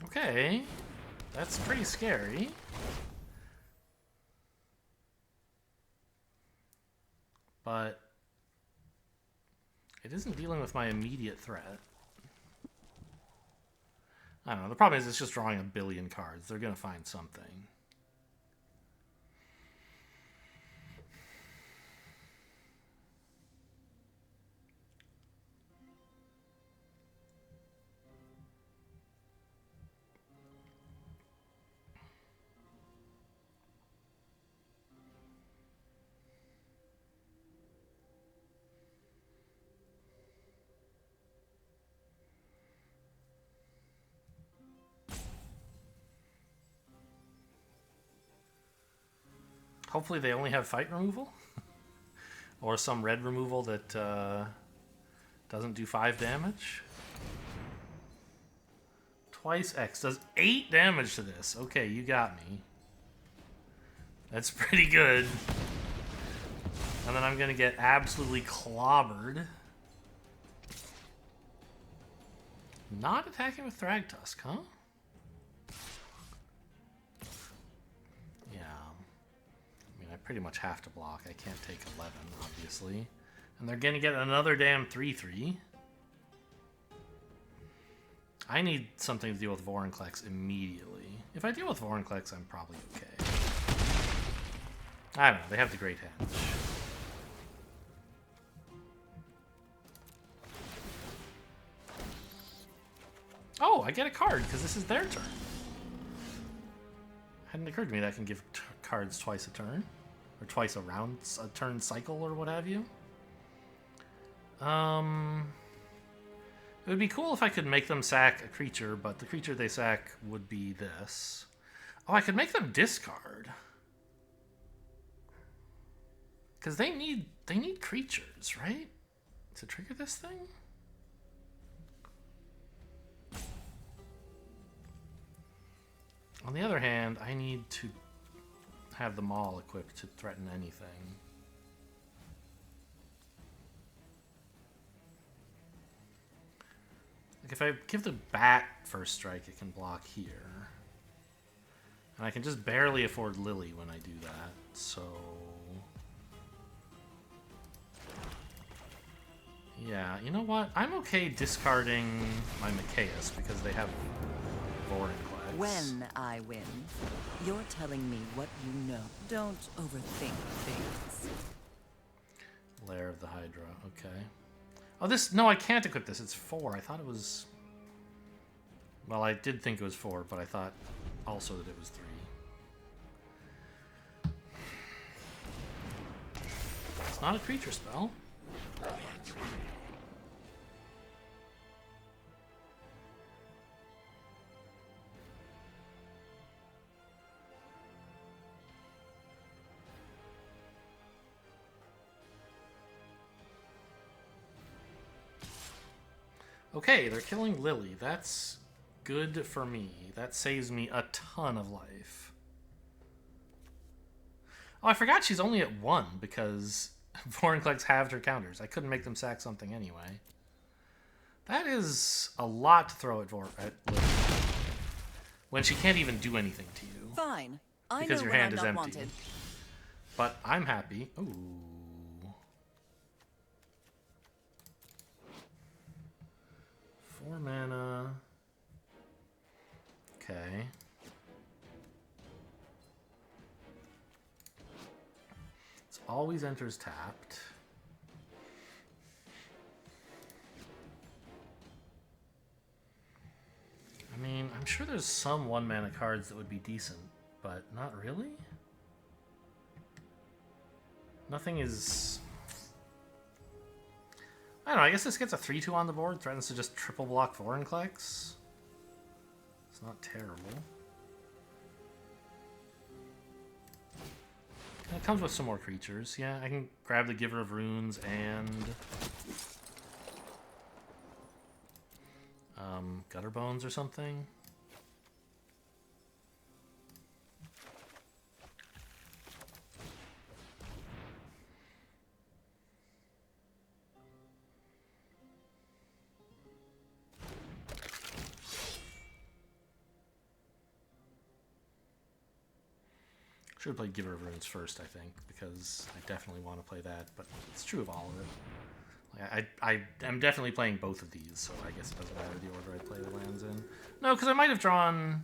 Okay. That's pretty scary. But it isn't dealing with my immediate threat. I don't know. The problem is it's just drawing a billion cards. They're going to find something. Hopefully they only have fight removal. Or some red removal that doesn't do 5 damage. Twice X does 8 damage to this. Okay, you got me. That's pretty good. And then I'm going to get absolutely clobbered. Not attacking with Thragtusk, huh? I pretty much have to block. I can't take 11, obviously. And they're going to get another damn 3/3. I need something to deal with Vorinclex immediately. If I deal with Vorinclex, I'm probably okay. I don't know. They have the Great Henge. Oh, I get a card because this is their turn. Hadn't occurred to me that I can give cards twice a turn. Or twice a round, a turn cycle, or what have you. It would be cool if I could make them sack a creature, but the creature they sack would be this. Oh, I could make them discard. Because they need creatures, right? To trigger this thing? On the other hand, I need to have the Maul equipped to threaten anything. Like if I give the Bat first strike, it can block here. And I can just barely afford Lily when I do that, so... Yeah, you know what? I'm okay discarding my Mikaeus because they have Vorinclex. When I win, you're telling me what you know. Don't overthink things. Lair of the Hydra, okay. Oh, this... No, I can't equip this. It's 4. I thought it was... Well, I did think it was 4, but I thought also that it was 3. It's not a creature spell. Okay, they're killing Lily. That's good for me. That saves me a ton of life. Oh, I forgot she's only at 1 because Vorinclex halved her counters. I couldn't make them sack something anyway. That is a lot to throw at Lily. When she can't even do anything to you. Fine. Because your hand is empty. Wanted. But I'm happy. Ooh. 4 mana. Okay. It always enters tapped. I mean, I'm sure there's some 1 mana cards that would be decent, but not really? Nothing is... I don't know, I guess this gets a 3-2 on the board. Threatens to just triple block Vorinclex. It's not terrible. And it comes with some more creatures. Yeah, I can grab the Giver of Runes and... Gutter Bones or something. Should have played Giver of Runes first, I think, because I definitely want to play that, but it's true of all of it. Like, I am definitely playing both of these, so I guess it doesn't matter the order I play the lands in. No, because I might have drawn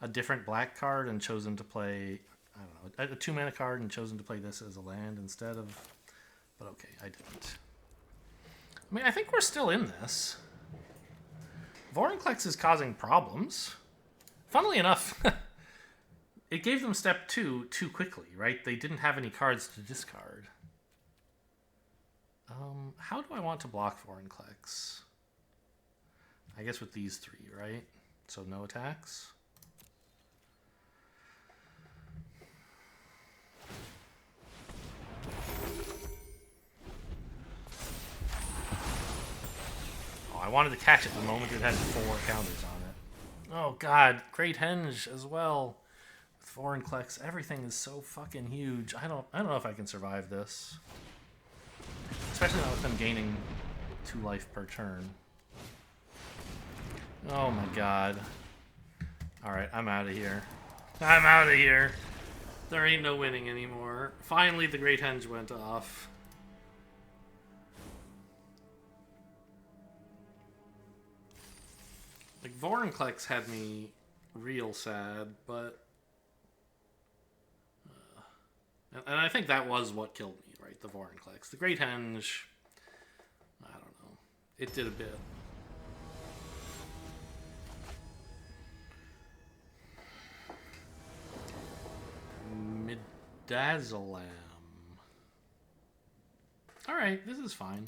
a different black card and chosen to play, I don't know, a 2-mana card and chosen to play this as a land instead of... But okay, I didn't. I mean, I think we're still in this. Vorinclex is causing problems. Funnily enough... It gave them step 2 too quickly, right? They didn't have any cards to discard. How do I want to block Vorinclex? I guess with these 3, right? So no attacks. Oh, I wanted to catch it the moment it had 4 counters on it. Oh god, Great Henge as well. Vorinclex, everything is so fucking huge. I don't know if I can survive this. Especially not with them gaining 2 life per turn. Oh my god. Alright, I'm out of here. I'm out of here. There ain't no winning anymore. Finally the Great Henge went off. Like, Vorinclex had me real sad, but... And I think that was what killed me, right? The Vorinclex. The Great Henge, I don't know. It did a bit. Midazolam. Alright, this is fine.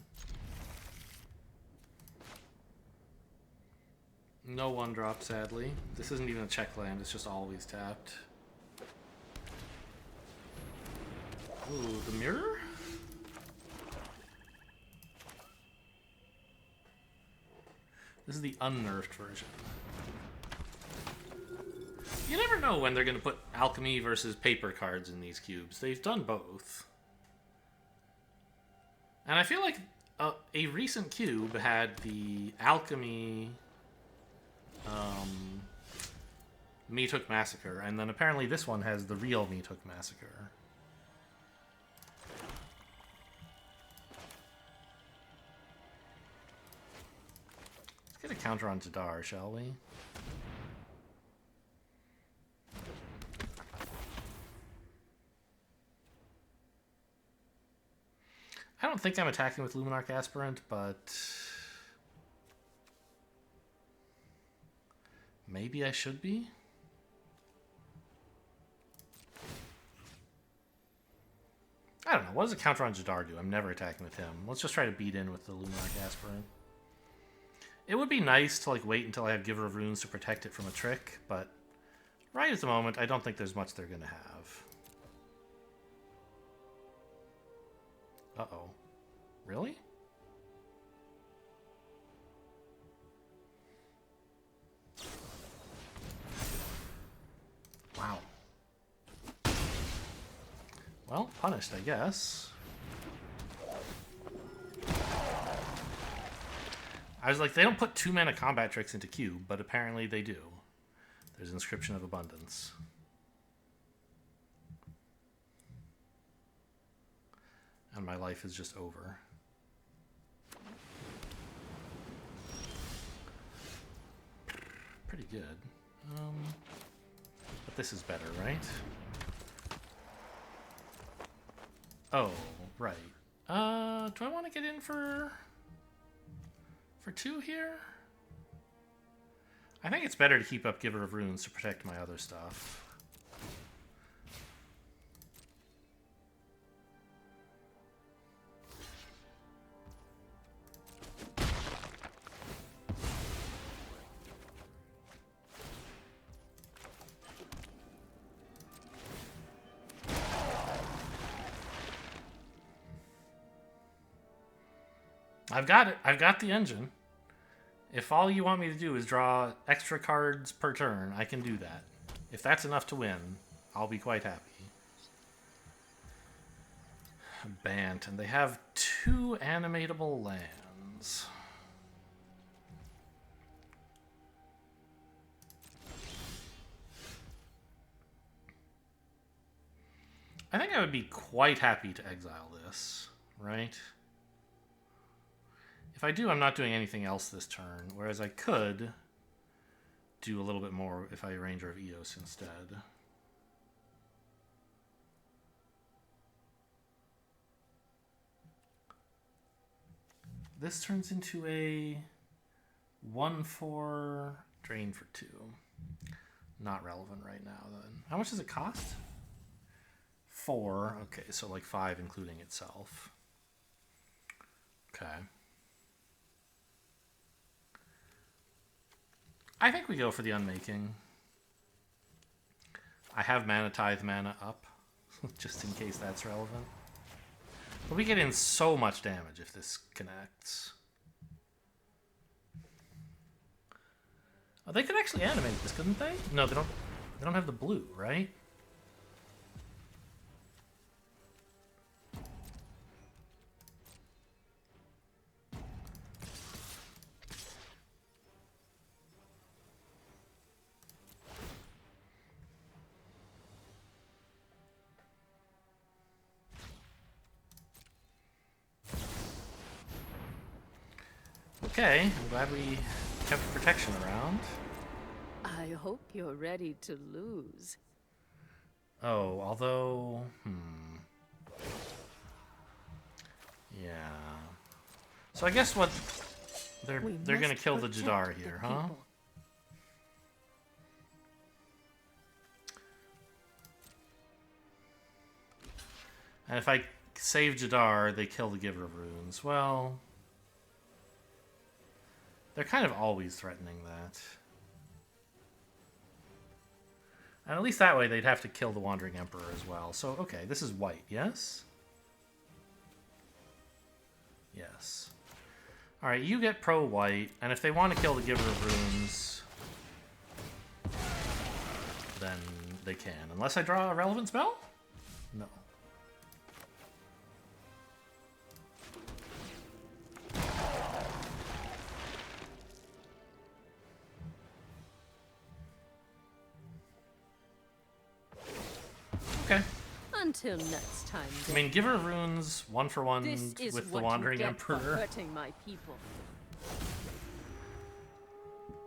No 1-drop, sadly. This isn't even a check land, it's just always tapped. Ooh, the mirror? This is the unnerfed version. You never know when they're going to put alchemy versus paper cards in these cubes. They've done both. And I feel like a recent cube had the alchemy Meathook Massacre, and then apparently this one has the real Meathook Massacre. Let's get a counter on Jadar, shall we? I don't think I'm attacking with Luminarch Aspirant, but maybe I should be. I don't know. What does a counter on Jadar do? I'm never attacking with him. Let's just try to beat in with the Luminarch Aspirant. It would be nice to like wait until I have Giver of Runes to protect it from a trick, but right at the moment, I don't think there's much they're going to have. Uh-oh. Really? Wow. Well, punished, I guess. I was like, they don't put 2-mana combat tricks into cube, but apparently they do. There's Inscription of Abundance. And my life is just over. Pretty good. But this is better, right? Oh, right. Do I want to get in for 2 here? I think it's better to keep up Giver of Runes to protect my other stuff. I've got it. I've got the engine. If all you want me to do is draw extra cards per turn, I can do that. If that's enough to win, I'll be quite happy. Bant, and they have 2 animatable lands. I think I would be quite happy to exile this, right? If I do, I'm not doing anything else this turn, whereas I could do a little bit more if I Ranger of Eos instead. This turns into a 1/4 drain for 2. Not relevant right now, then. How much does it cost? 4. Okay, so like 5 including itself. Okay. I think we go for the Unmaking. I have Mana Tithe mana up, just in case that's relevant. But we get in so much damage if this connects. Oh, they could actually animate this, couldn't they? No, they don't. They don't have the blue, right? Okay, I'm glad we kept protection around. I hope you're ready to lose. Oh, although... Yeah. So I guess what... They're gonna kill the Jadar here, huh? people. And if I save Jadar, they kill the Giver of Runes. Well... They're kind of always threatening that. And at least that way they'd have to kill the Wandering Emperor as well. So, okay, this is white, yes? Yes. Alright, you get pro-white, and if they want to kill the Giver of Runes, then they can. Unless I draw a relevant spell? No. Okay. Until next time. I mean, Giver of Runes, 1-for-1 This is with the what Wandering you get for Emperor. hurting my people.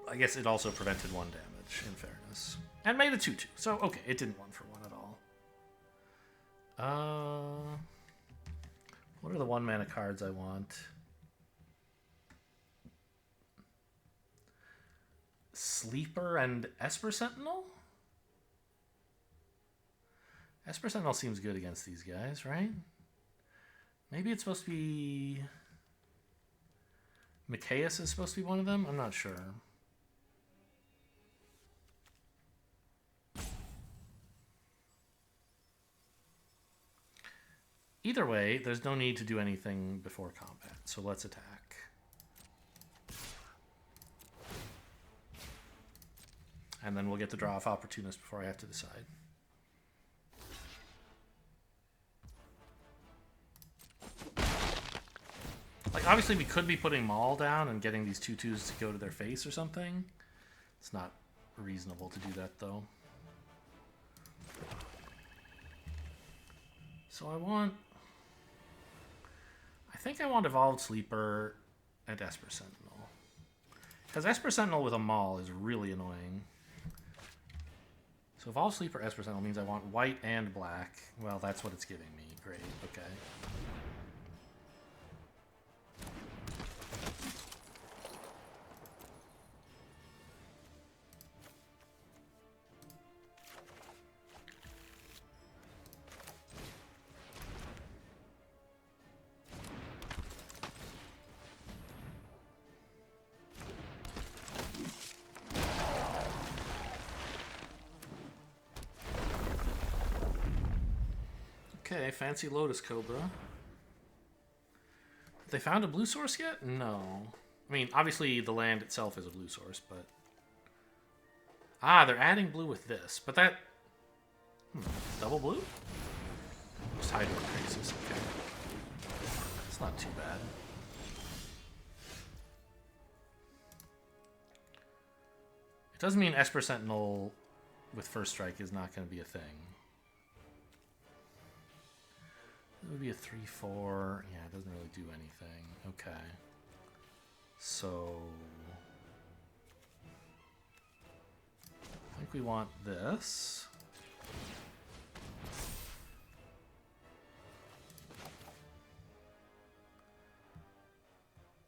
I guess it also prevented 1 damage, in fairness. And made a 2/2. So, okay, it didn't 1-for-1 at all. What are the 1-mana cards I want? Sleeper and Esper Sentinel? Esper Sentinel seems good against these guys, right? Maybe it's supposed to be... Mikaeus is supposed to be one of them? I'm not sure. Either way, there's no need to do anything before combat, so let's attack. And then we'll get the draw off Opportunist before I have to decide. Like, obviously we could be putting Maul down and getting these 2/2s to go to their face or something. It's not reasonable to do that, though. So I think I want Evolved Sleeper and Esper Sentinel. Because Esper Sentinel with a Maul is really annoying. So Evolved Sleeper Esper Sentinel means I want white and black. Well, that's what it's giving me. Great, okay. Okay, fancy Lotus Cobra. They found a blue source yet? No. I mean, obviously the land itself is a blue source, but... Ah, they're adding blue with this. But that... double blue? Just Hydro Crisis, okay. It's not too bad. It doesn't mean Esper Sentinel with First Strike is not going to be a thing. It would be a 3-4. Yeah, it doesn't really do anything. Okay. So... I think we want this.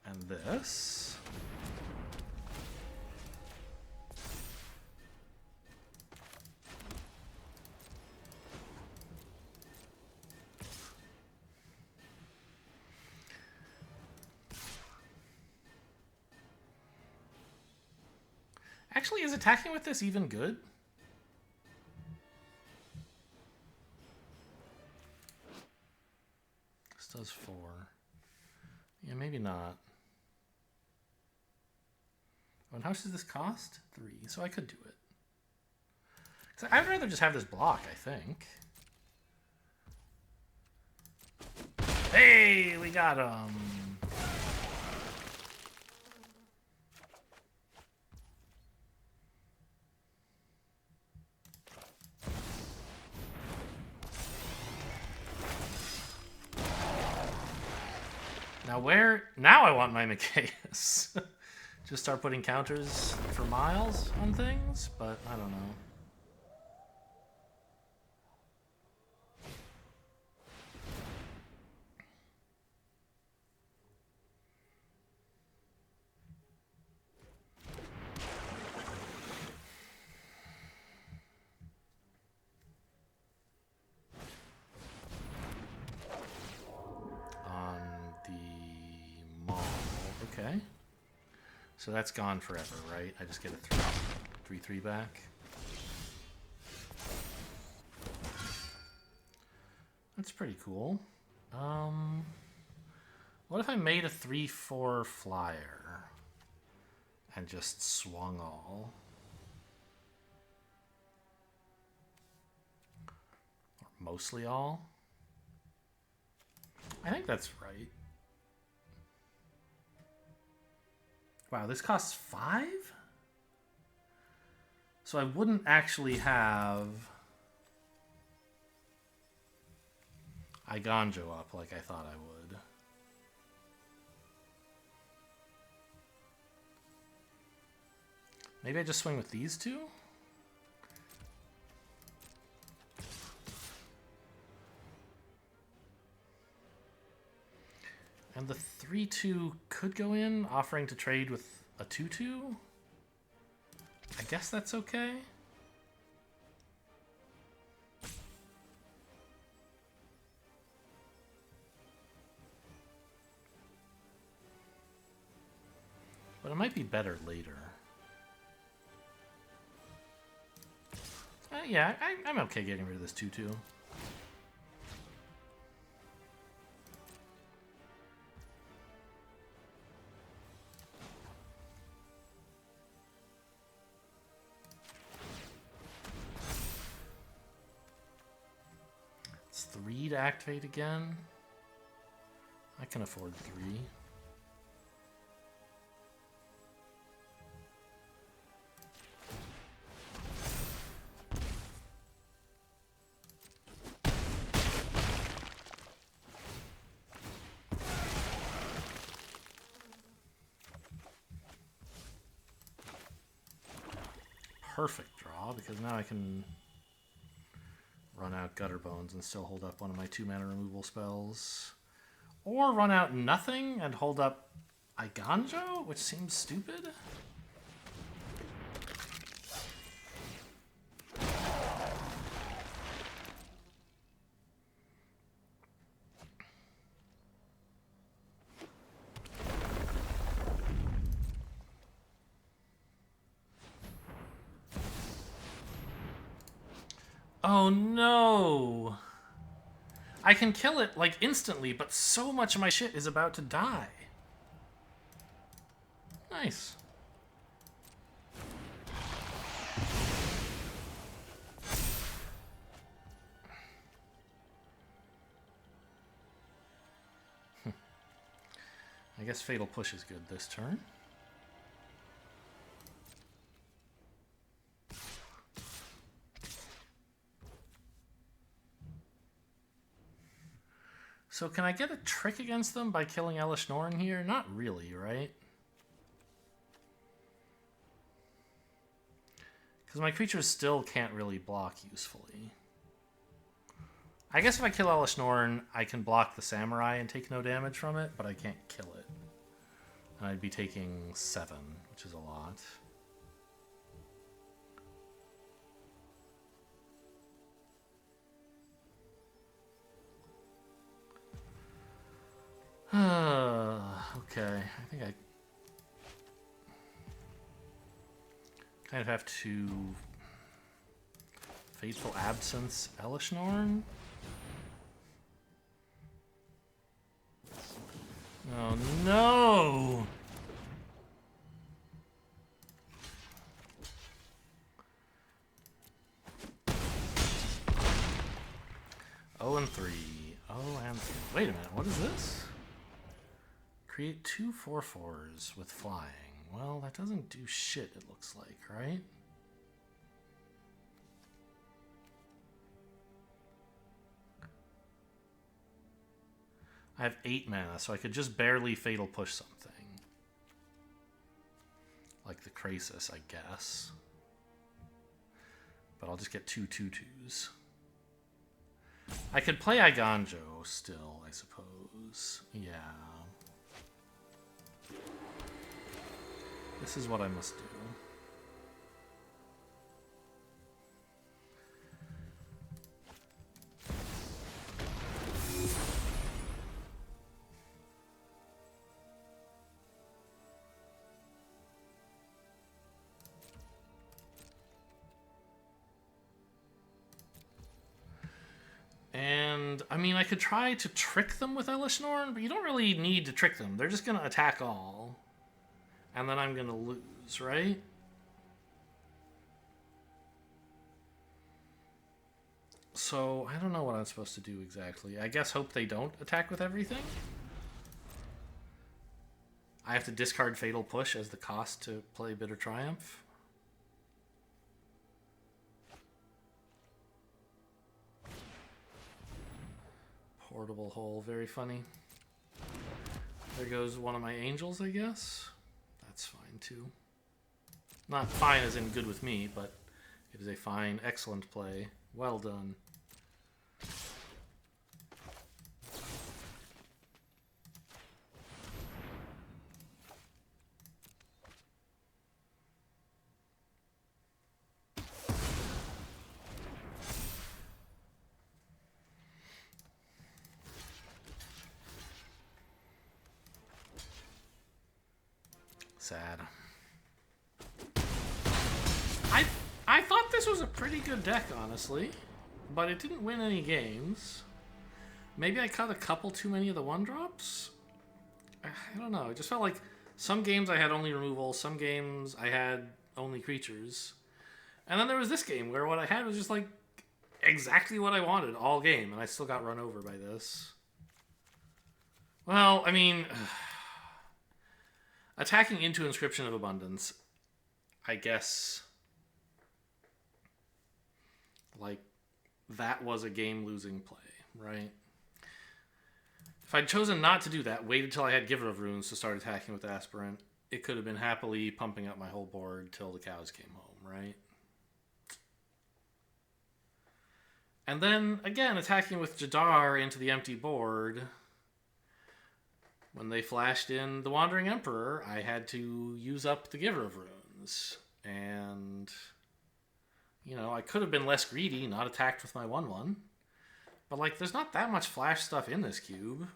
And this. Actually, is attacking with this even good? This does 4. Yeah, maybe not. Oh, and how much does this cost? 3. So I could do it. 'Cause I'd rather just have this block, I think. Hey, we got him. Now where... Now I want my Mikaeus. Just start putting counters for miles on things, but I don't know. Okay. So that's gone forever, right? I just get a 3/3 back. That's pretty cool. What if I made a 3/4 flyer and just swung all? Or mostly all? I think that's right. Wow, this costs 5? So I wouldn't actually have Iganjo up like I thought I would. Maybe I just swing with these two? And the 3/2 could go in, offering to trade with a 2/2. I guess that's okay. But it might be better later. Yeah, I'm okay getting rid of this 2/2. It's 3 to activate again. I can afford 3. Perfect draw, because now I can run out Gutter Bones and still hold up one of my 2-mana removal spells. Or run out nothing and hold up Iganjo, which seems stupid. Oh no! I can kill it, like, instantly, but so much of my shit is about to die. Nice. I guess Fatal Push is good this turn. So can I get a trick against them by killing Elesh Norn here? Not really, right? Because my creatures still can't really block usefully. I guess if I kill Elesh Norn, I can block the Samurai and take no damage from it, but I can't kill it. And I'd be taking 7, which is a lot. Okay, I think I kind of have to Fateful Absence Elesh Norn. Oh no! Oh and 3. Oh and 3. Wait a minute, what is this? Create 2 4/4s with flying. Well, that doesn't do shit, it looks like, right? I have 8 mana, so I could just barely Fatal Push something. Like the Krasis, I guess. But I'll just get 2 2/2s. I could play Iganjo still, I suppose. Yeah. This is what I must do. And, I mean, I could try to trick them with Elesh Norn, but you don't really need to trick them. They're just going to attack all. And then I'm going to lose, right? So, I don't know what I'm supposed to do exactly. I guess hope they don't attack with everything? I have to discard Fatal Push as the cost to play Bitter Triumph? Portable Hole, very funny. There goes one of my angels, I guess. That's fine, too. Not fine as in good with me, but it is a fine, excellent play. Well done. Sad. I thought this was a pretty good deck, honestly, but it didn't win any games. Maybe I cut a couple too many of the 1-drops? I don't know. It just felt like some games I had only removal, some games I had only creatures. And then there was this game where what I had was just like exactly what I wanted all game, and I still got run over by this. Well, I mean, attacking into Inscription of Abundance, I guess, like, that was a game-losing play, right? If I'd chosen not to do that, waited till I had Giver of Runes to start attacking with Aspirant, it could have been happily pumping up my whole board till the cows came home, right? And then, again, attacking with Jadar into the empty board. When they flashed in the Wandering Emperor, I had to use up the Giver of Runes. And, you know, I could have been less greedy, not attacked with my 1/1. But, like, there's not that much flash stuff in this cube.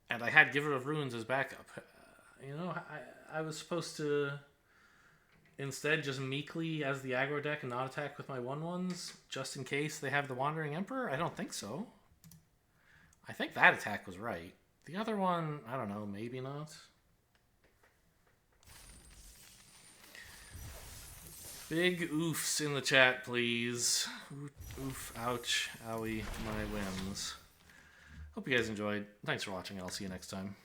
And I had Giver of Runes as backup. You know, I was supposed to instead just meekly as the aggro deck and not attack with my 1/1s, just in case they have the Wandering Emperor? I don't think so. I think that attack was right. The other one, I don't know, maybe not. Big oofs in the chat, please. Oof, ouch, owie, my whims. Hope you guys enjoyed. Thanks for watching, and I'll see you next time.